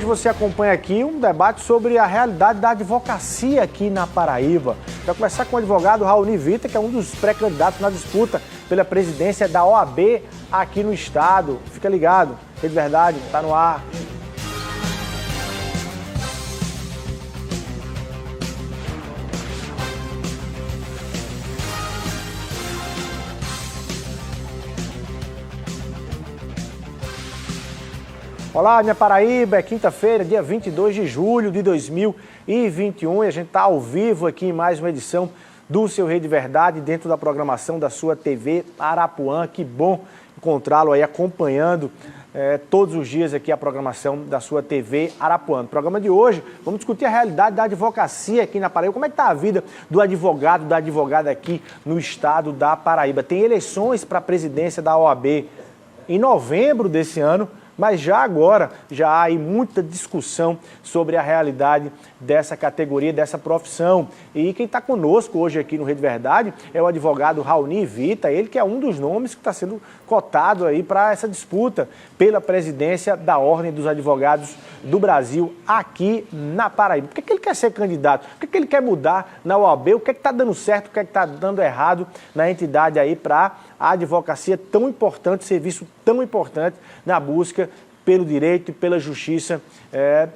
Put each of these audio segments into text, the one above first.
você acompanha aqui um debate sobre a realidade da advocacia aqui na Paraíba. Vai começar com o advogado Raoni Vita, que é um dos pré-candidatos na disputa pela presidência da OAB aqui no estado. Fica ligado, Rede Verdade, está no ar. Olá, minha Paraíba, é quinta-feira, dia 22 de julho de 2021 e a gente está ao vivo aqui em mais uma edição do seu Rede Verdade dentro da programação da sua TV Arapuã. Que bom encontrá-lo aí acompanhando todos os dias aqui a programação da sua TV Arapuã. No programa de hoje, vamos discutir a realidade da advocacia aqui na Paraíba. Como é que está a vida do advogado, da advogada aqui no estado da Paraíba? Tem eleições para a presidência da OAB em novembro desse ano, mas já agora, já há aí muita discussão sobre a realidade dessa categoria, dessa profissão. E quem está conosco hoje aqui no Rede Verdade é o advogado Raoni Vita, ele que é um dos nomes que está sendo cotado aí para essa disputa pela presidência da Ordem dos Advogados do Brasil aqui na Paraíba. Por que ele quer ser candidato? Por que ele quer mudar na OAB? O que está dando certo? O que está dando errado na entidade aí para a advocacia tão importante, serviço tão importante na busca pelo direito e pela justiça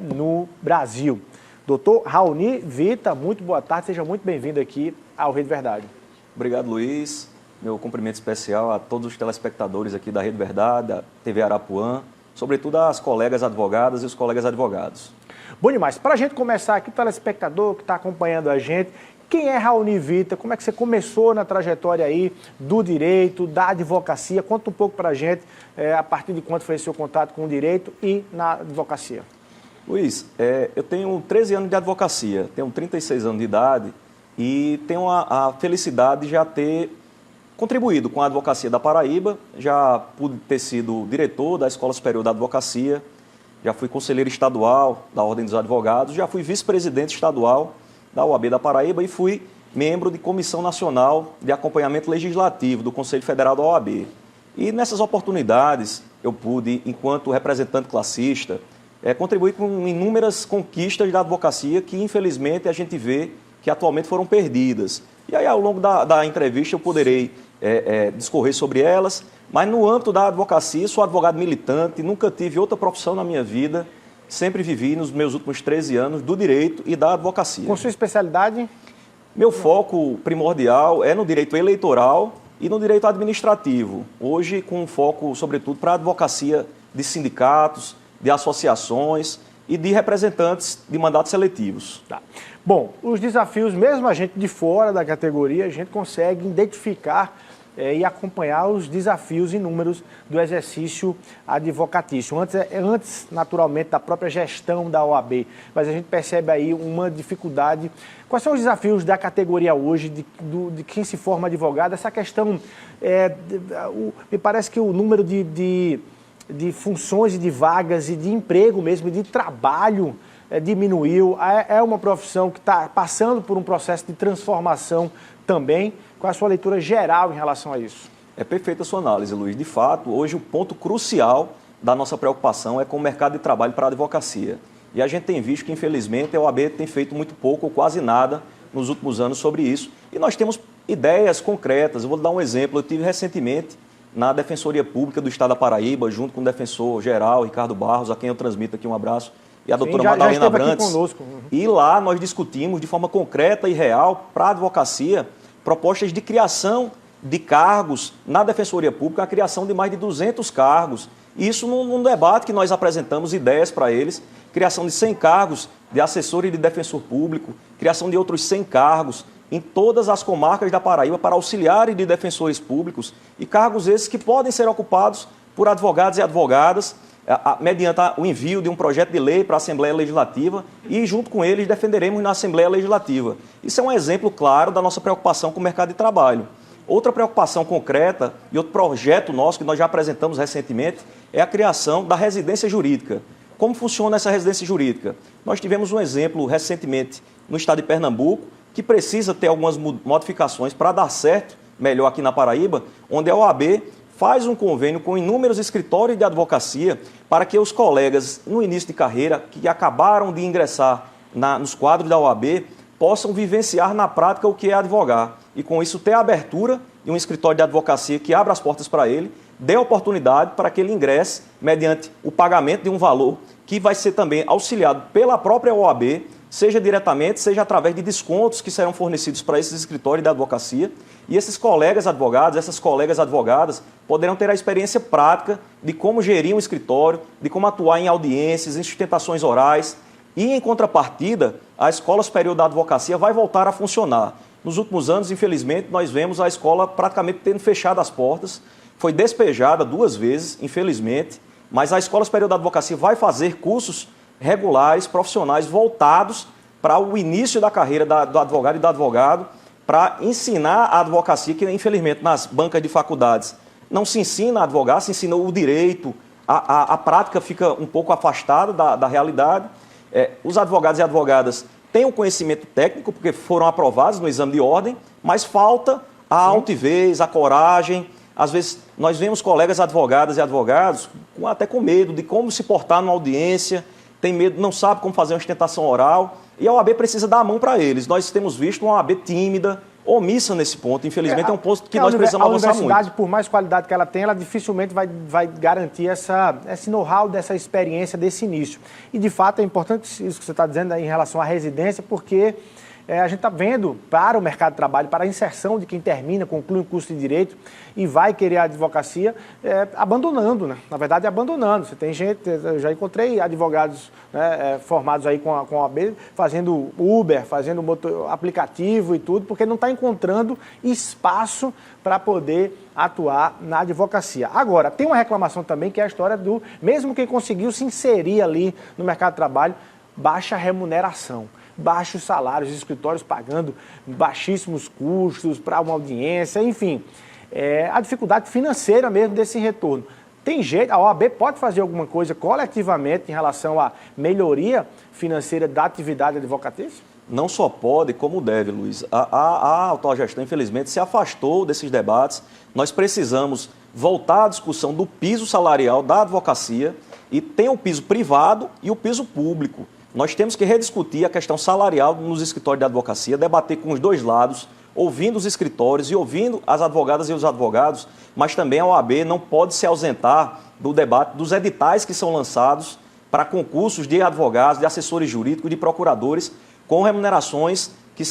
no Brasil? Doutor Raoni Vita, muito boa tarde, seja muito bem-vindo aqui ao Rede Verdade. Obrigado, Luiz. Meu cumprimento especial a todos os telespectadores aqui da Rede Verdade, da TV Arapuã, sobretudo às colegas advogadas e os colegas advogados. Bom demais. Para a gente começar aqui, o telespectador que está acompanhando a gente, quem é Raoni Vita? Como é que você começou na trajetória aí do direito, da advocacia? Conta um pouco para a gente a partir de quando foi seu contato com o direito e na advocacia. Luiz, eu tenho 13 anos de advocacia, tenho 36 anos de idade e tenho a felicidade de já ter contribuído com a advocacia da Paraíba. Já pude ter sido diretor da Escola Superior da Advocacia, já fui conselheiro estadual da Ordem dos Advogados, já fui vice-presidente estadual da OAB da Paraíba e fui membro de Comissão Nacional de Acompanhamento Legislativo do Conselho Federal da OAB. E nessas oportunidades eu pude, enquanto representante classista, contribuir com inúmeras conquistas da advocacia que, infelizmente, a gente vê que atualmente foram perdidas. E aí, ao longo da entrevista, eu poderei discorrer sobre elas, mas no âmbito da advocacia, sou advogado militante, nunca tive outra profissão na minha vida, sempre vivi nos meus últimos 13 anos do direito e da advocacia. Com sua especialidade? Meu foco primordial é no direito eleitoral e no direito administrativo, hoje com foco, sobretudo, para a advocacia de sindicatos, de associações e de representantes de mandatos seletivos. Tá. Bom, os desafios, mesmo a gente de fora da categoria, a gente consegue identificar e acompanhar os desafios inúmeros do exercício advocatício. Antes, naturalmente, da própria gestão da OAB, mas a gente percebe aí uma dificuldade. Quais são os desafios da categoria hoje, de quem se forma advogado? Essa questão, me parece que o número de funções e de vagas e de emprego mesmo, de trabalho, diminuiu. É uma profissão que está passando por um processo de transformação também. Qual é a sua leitura geral em relação a isso? É perfeita a sua análise, Luiz. De fato, hoje o ponto crucial da nossa preocupação é com o mercado de trabalho para a advocacia. E a gente tem visto que, infelizmente, a OAB tem feito muito pouco ou quase nada nos últimos anos sobre isso. E nós temos ideias concretas. Eu vou dar um exemplo. Eu tive recentemente na Defensoria Pública do Estado da Paraíba, junto com o defensor-geral Ricardo Barros, a quem eu transmito aqui um abraço, e a doutora Madalena Abrantes. Aqui conosco. E lá nós discutimos de forma concreta e real para a advocacia propostas de criação de cargos na Defensoria Pública, a criação de mais de 200 cargos. Isso num debate que nós apresentamos ideias para eles, criação de 100 cargos de assessor e de defensor público, criação de outros 100 cargos em todas as comarcas da Paraíba para auxiliares de defensores públicos e cargos esses que podem ser ocupados por advogados e advogadas mediante o envio de um projeto de lei para a Assembleia Legislativa e, junto com eles, defenderemos na Assembleia Legislativa. Isso é um exemplo claro da nossa preocupação com o mercado de trabalho. Outra preocupação concreta e outro projeto nosso que nós já apresentamos recentemente é a criação da residência jurídica. Como funciona essa residência jurídica? Nós tivemos um exemplo recentemente no estado de Pernambuco, que precisa ter algumas modificações para dar certo melhor aqui na Paraíba, onde a OAB faz um convênio com inúmeros escritórios de advocacia para que os colegas, no início de carreira, que acabaram de ingressar nos quadros da OAB, possam vivenciar na prática o que é advogar. E com isso ter a abertura de um escritório de advocacia que abra as portas para ele, dê oportunidade para que ele ingresse mediante o pagamento de um valor que vai ser também auxiliado pela própria OAB, seja diretamente, seja através de descontos que serão fornecidos para esses escritórios de advocacia. E esses colegas advogados, essas colegas advogadas, poderão ter a experiência prática de como gerir um escritório, de como atuar em audiências, em sustentações orais. E, em contrapartida, a Escola Superior da Advocacia vai voltar a funcionar. Nos últimos anos, infelizmente, nós vemos a escola praticamente tendo fechado as portas. Foi despejada 2 vezes, infelizmente, mas a Escola Superior da Advocacia vai fazer cursos regulares, profissionais, voltados para o início da carreira do advogado e do advogado, para ensinar a advocacia, que infelizmente nas bancas de faculdades não se ensina a advogar, se ensina o direito, a prática fica um pouco afastada da realidade. Os advogados e advogadas têm o conhecimento técnico, porque foram aprovados no exame de ordem, mas falta a altivez, a coragem. Às vezes nós vemos colegas advogadas e advogados até com medo de como se portar numa audiência, tem medo, não sabe como fazer uma ostentação oral, e a OAB precisa dar a mão para eles. Nós temos visto uma OAB tímida, omissa nesse ponto. Infelizmente é um ponto que nós precisamos avançar muito. A universidade, por mais qualidade que ela tem, ela dificilmente vai garantir esse know-how, dessa experiência, desse início. E, de fato, é importante isso que você está dizendo em relação à residência, porque a gente está vendo para o mercado de trabalho, para a inserção de quem termina, conclui um curso de Direito e vai querer a advocacia, abandonando, né? Na verdade, abandonando. Você tem gente, eu já encontrei advogados, né, formados aí com a OAB, fazendo Uber, fazendo aplicativo e tudo, porque não está encontrando espaço para poder atuar na advocacia. Agora, tem uma reclamação também, que é a história do, mesmo quem conseguiu se inserir ali no mercado de trabalho, baixa remuneração. Baixos salários, escritórios pagando baixíssimos custos para uma audiência, enfim, a dificuldade financeira mesmo desse retorno. Tem jeito, a OAB pode fazer alguma coisa coletivamente em relação à melhoria financeira da atividade advocatícia? Não só pode, como deve, Luiz. A autogestão, infelizmente, se afastou desses debates. Nós precisamos voltar à discussão do piso salarial da advocacia, e tem o piso privado e o piso público. Nós temos que rediscutir a questão salarial nos escritórios de advocacia, debater com os dois lados, ouvindo os escritórios e ouvindo as advogadas e os advogados, mas também a OAB não pode se ausentar do debate dos editais que são lançados para concursos de advogados, de assessores jurídicos, de procuradores, com remunerações que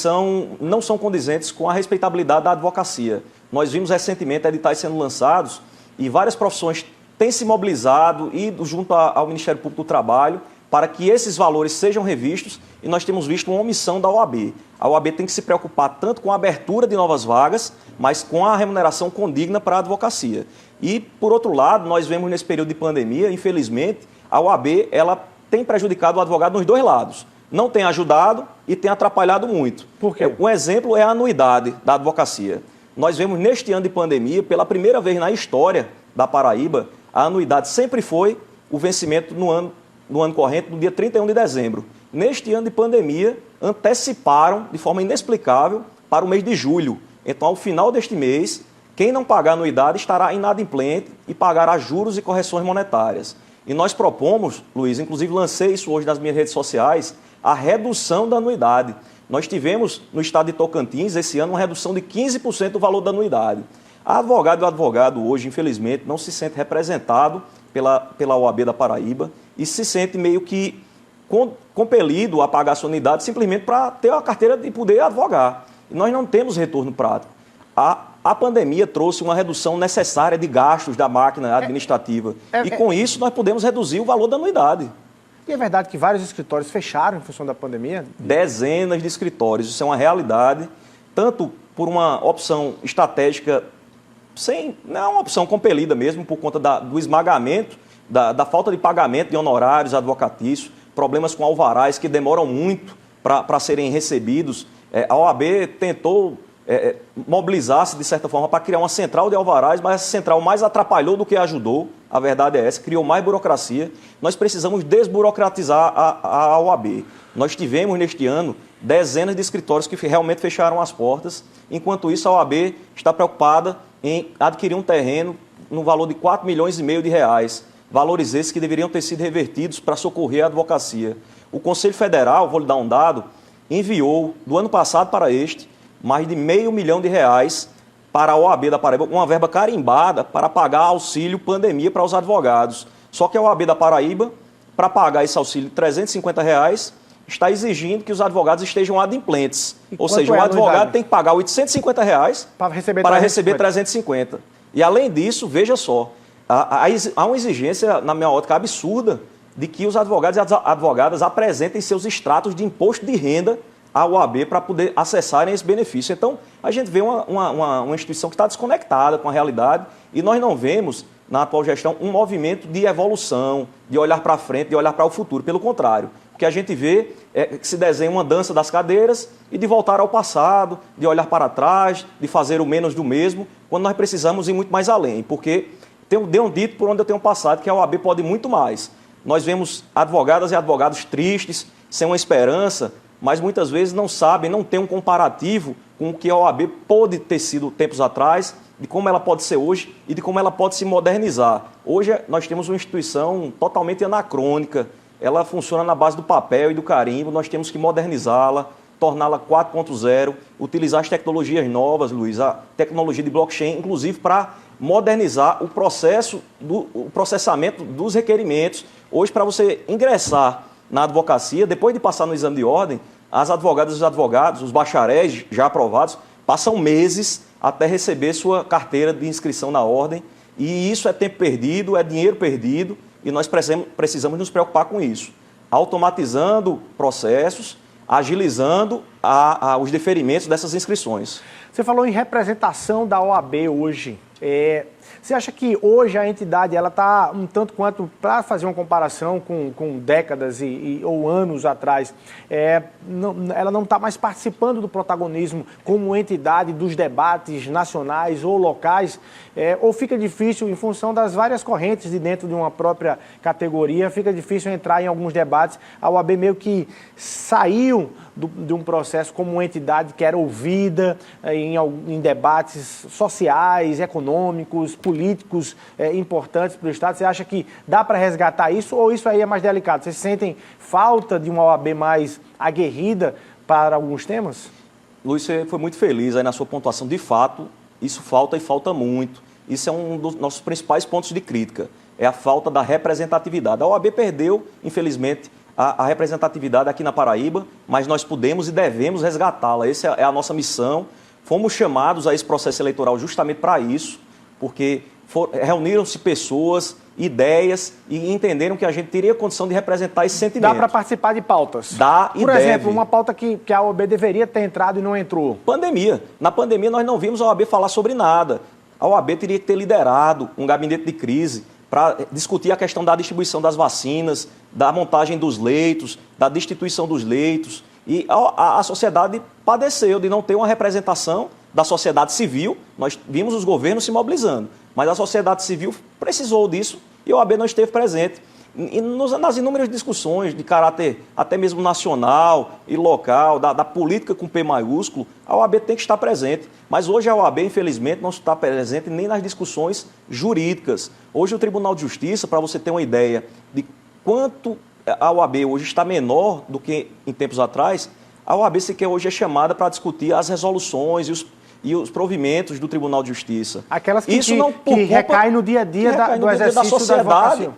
não são condizentes com a respeitabilidade da advocacia. Nós vimos recentemente editais sendo lançados e várias profissões têm se mobilizado e junto ao Ministério Público do Trabalho para que esses valores sejam revistos, e nós temos visto uma omissão da OAB. A OAB tem que se preocupar tanto com a abertura de novas vagas, mas com a remuneração condigna para a advocacia. E, por outro lado, nós vemos nesse período de pandemia, infelizmente, a OAB ela tem prejudicado o advogado nos dois lados. Não tem ajudado e tem atrapalhado muito. Por quê? Um exemplo é a anuidade da advocacia. Nós vemos neste ano de pandemia, pela primeira vez na história da Paraíba, a anuidade sempre foi o vencimento no ano corrente, no dia 31 de dezembro. Neste ano de pandemia, anteciparam de forma inexplicável para o mês de julho. Então, ao final deste mês, quem não pagar anuidade estará inadimplente e pagará juros e correções monetárias. E nós propomos, Luiz, inclusive lancei isso hoje nas minhas redes sociais, a redução da anuidade. Nós tivemos no estado de Tocantins, esse ano, uma redução de 15% do valor da anuidade. A advogado e o advogado hoje, infelizmente, não se sente representado pela OAB da Paraíba e se sente meio que compelido a pagar a sua unidade simplesmente para ter a carteira de poder advogar. E nós não temos retorno prático. A pandemia trouxe uma redução necessária de gastos da máquina administrativa. E com isso nós podemos reduzir o valor da anuidade. E é verdade que vários escritórios fecharam em função da pandemia? Dezenas de escritórios. Isso é uma realidade, tanto por uma opção estratégica, não é uma opção compelida mesmo, por conta do esmagamento, da falta de pagamento de honorários advocatícios, problemas com alvarás que demoram muito para serem recebidos. A OAB tentou mobilizar-se, de certa forma, para criar uma central de alvarás, mas essa central mais atrapalhou do que ajudou. A verdade é essa, criou mais burocracia. Nós precisamos desburocratizar a OAB. Nós tivemos, neste ano, dezenas de escritórios que realmente fecharam as portas. Enquanto isso, a OAB está preocupada em adquirir um terreno no valor de 4,5 milhões de reais. Valores esses que deveriam ter sido revertidos para socorrer a advocacia. O Conselho Federal, vou lhe dar um dado, enviou, do ano passado para este, mais de R$500 mil para a OAB da Paraíba, uma verba carimbada para pagar auxílio pandemia para os advogados. Só que a OAB da Paraíba, para pagar esse auxílio de R$350, está exigindo que os advogados estejam adimplentes. Ou seja, o advogado tem que pagar R$850 para receber 350. E além disso, veja só, há uma exigência, na minha ótica, absurda de que os advogados e as advogadas apresentem seus extratos de imposto de renda à OAB para poder acessarem esse benefício. Então, a gente vê uma instituição que está desconectada com a realidade e nós não vemos, na atual gestão, um movimento de evolução, de olhar para frente, de olhar para o futuro. Pelo contrário, o que a gente vê é que se desenha uma dança das cadeiras e de voltar ao passado, de olhar para trás, de fazer o menos do mesmo, quando nós precisamos ir muito mais além. Porque deu um dito por onde eu tenho passado que a OAB pode muito mais. Nós vemos advogadas e advogados tristes, sem uma esperança, mas muitas vezes não sabem, não têm um comparativo com o que a OAB pode ter sido tempos atrás, de como ela pode ser hoje e de como ela pode se modernizar. Hoje nós temos uma instituição totalmente anacrônica, ela funciona na base do papel e do carimbo, nós temos que modernizá-la, torná-la 4.0, utilizar as tecnologias novas, Luiz, a tecnologia de blockchain, inclusive para modernizar o processamento dos requerimentos. Hoje, para você ingressar na advocacia, depois de passar no exame de ordem, as advogadas e os advogados, os bacharéis já aprovados, passam meses até receber sua carteira de inscrição na ordem, e isso é tempo perdido, é dinheiro perdido, e nós precisamos nos preocupar com isso, automatizando processos, agilizando os deferimentos dessas inscrições. Você falou em representação da OAB hoje. Você acha que hoje a entidade está um tanto quanto, para fazer uma comparação com décadas ou anos atrás, ela não está mais participando do protagonismo como entidade dos debates nacionais ou locais, ou fica difícil, em função das várias correntes de dentro de uma própria categoria, fica difícil entrar em alguns debates? A OAB meio que saiu de um processo como uma entidade que era ouvida em debates sociais, econômicos, políticos importantes para o Estado. Você acha que dá para resgatar isso ou isso aí é mais delicado? Vocês sentem falta de uma OAB mais aguerrida para alguns temas? Luiz, você foi muito feliz aí na sua pontuação. De fato, isso falta e falta muito. Isso é um dos nossos principais pontos de crítica. É a falta da representatividade. A OAB perdeu, infelizmente, a representatividade aqui na Paraíba, mas nós podemos e devemos resgatá-la. Essa é a nossa missão. Fomos chamados a esse processo eleitoral justamente para isso, porque reuniram-se pessoas, ideias e entenderam que a gente teria condição de representar esse sentimento. Dá para participar de pautas? Dá e deve. Por exemplo, uma pauta que a OAB deveria ter entrado e não entrou. Pandemia. Na pandemia nós não vimos a OAB falar sobre nada. A OAB teria que ter liderado um gabinete de crise para discutir a questão da distribuição das vacinas, da montagem dos leitos, da destituição dos leitos. E a sociedade padeceu de não ter uma representação da sociedade civil. Nós vimos os governos se mobilizando, mas a sociedade civil precisou disso e a OAB não esteve presente. E nas inúmeras discussões de caráter até mesmo nacional e local, da política com P maiúsculo, a OAB tem que estar presente. Mas hoje a OAB, infelizmente, não está presente nem nas discussões jurídicas. Hoje o Tribunal de Justiça, para você ter uma ideia de quanto a OAB hoje está menor do que em tempos atrás, a OAB sequer hoje é chamada para discutir as resoluções e os provimentos do Tribunal de Justiça. Aquelas que recaem no dia a dia do exercício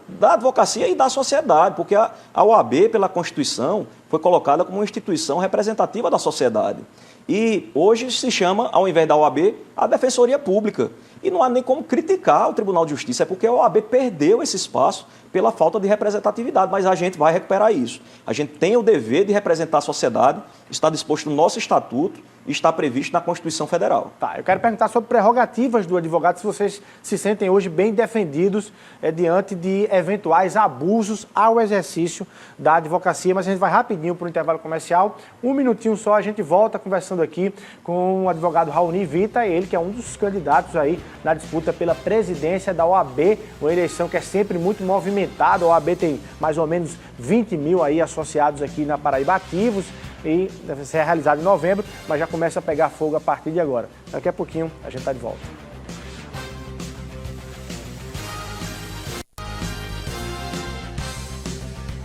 da advocacia e da sociedade, porque a OAB, pela Constituição, foi colocada como uma instituição representativa da sociedade. E hoje se chama, ao invés da OAB, a Defensoria Pública. E não há nem como criticar o Tribunal de Justiça, é porque a OAB perdeu esse espaço pela falta de representatividade, mas a gente vai recuperar isso. A gente tem o dever de representar a sociedade, está disposto no nosso estatuto e está previsto na Constituição Federal. Tá, eu quero perguntar sobre prerrogativas do advogado, se vocês se sentem hoje bem defendidos diante de eventuais abusos ao exercício da advocacia, mas a gente vai rapidinho para o intervalo comercial, um minutinho só, a gente volta conversando aqui com o advogado Raoni Vita, ele que é um dos candidatos aí na disputa pela presidência da OAB, uma eleição que é sempre muito movimentada. A OAB tem mais ou menos 20 mil aí associados aqui na Paraíba ativos e deve ser realizado em novembro, mas já começa a pegar fogo a partir de agora. Daqui a pouquinho a gente está de volta.